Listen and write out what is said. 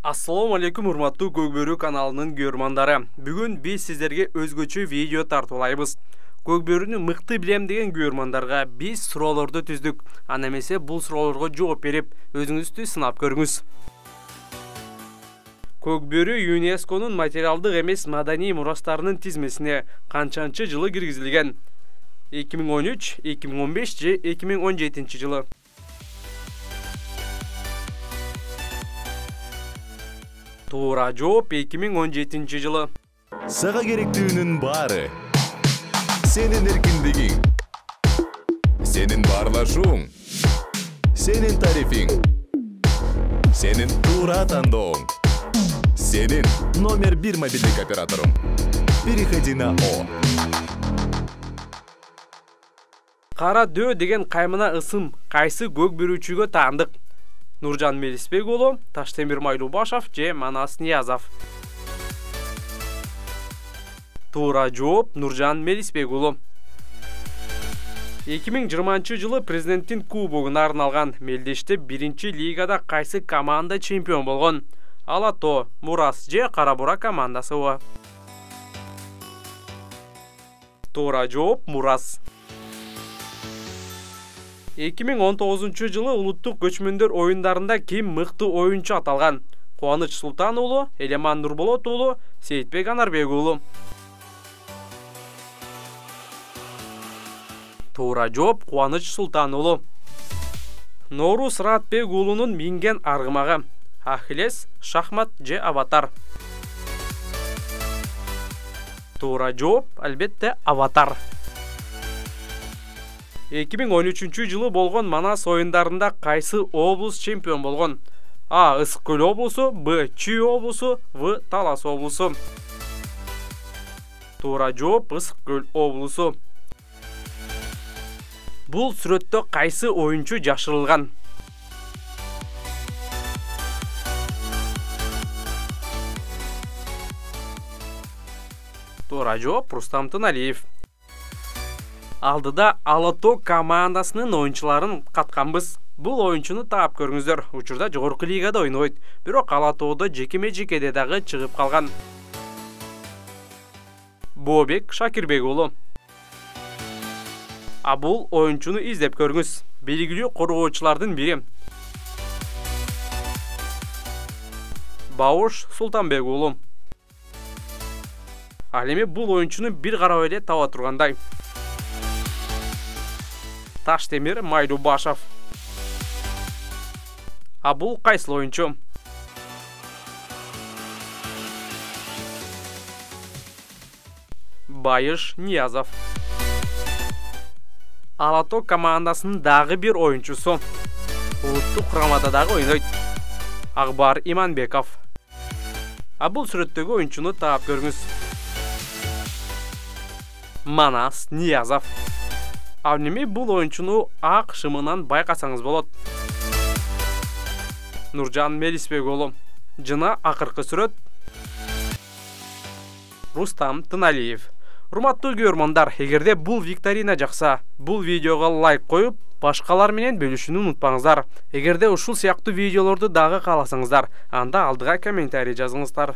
Assalamu алейкум, урматтуу Көкбөрү каналынын көрөрмандары. Бүгүн биз сиздерге өзгөчө видео тартуулайбыз. Көкбөрүнү мыкты билем деген көрөрмандарга биз суроолорду түздүк. Ана эмесе бул суроолорго жооп берип, өзүңүздү сынап көрүңүз. Көкбөрү ЮНЕСКОнун материалдык эмес маданий мурастарынын тизмесине канчанчы жылы киргизилген? 2013, 2015 же 2017 жылы? Туура жооп 2017 жылы. Сага керектүүнүн баары. Сенин эркиндигиң. Сенин баарлашууң. Сенин тарифиң. Сенин туура тандооң. Сенин номер 1 мобилдик операторуң. Переходи на О. Кара дөө деген каймына ысым кайсы көкбөрүүчүгө таандык? Нуржан Мелисбек уулу, Таштемир Майлубашев же Манас Ниязов? Туура жооп Нуржан Мелисбек уулу. 2020 жылы президенттин кубогуна арналган Мелдеште 1-чи лигада кайсы команда чемпион болгон? Алато, Мурас же Кара Бура командасыбы? Туура жооп Мурас. 2019 жылы улуттук көчмөндөр оюндарында ким мыкты оюнчу аталган? Кубаныч Султан уулу, Элеман Нурболот уулу, Сейитбек Анарбек уулу? Туура жооп Кубаныч Султан уулу. Норус Ратбек уулунун минген аргымагы? Ахиллес, шахмат же аватар? Туура жооп албетте аватар. 2013 жылы болгон Манас оюндарында кайсы облус чемпион болгон? А. Ысык Көл облусу, Б. Чүй облусу, В. Талас облусу? Туура жооп Ысык Көл облусу. Бул сүрөттө кайсы оюнчу жашырылган? Туура жооп Рустам Тыналиев. Алдыда Алато командасынын оюнчуларын катканбыз. Бул оюнчуну таап көрүңүздөр. Учурда жогорку лигада ойнойт. Бирок Алатоодо жекеме-жекеде дагы чыгып калган. Бообек Шакирбек уулу. А бул оюнчуну издеп көрүңүз. Белгилүү коргоочулардын бири. Бауш Султанбек уулу. Ал эми бул оюнчуну бир карап эле таба тургандай. Таштемир Майлубашев. А бул кайсы оюнчу? Байыш Ниязов. Алато командасынын дагы бир оюнчусу. Улуттук курамада дагы ойнойт. Акбар Иманбеков. А бул сүрөттөгү оюнчуну таап көрүңүз. Манас Ниязов. Ал эми бул оюнчуну ак шымынан байкасаңыз болот. Нуржан Мелисбек уулу. Жына акыркы сүрөт. Рустам Тыналиев. Урматтуу көрөрмандар, эгерде бул викторина жакса, бул видеого лайк коюп, башкалар менен бөлүшүүнү унутпаңыздар. Эгерде ушул сыяктуу видеолорду дагы кааласаңыздар, анда алдыга комментарий жазыңыздар.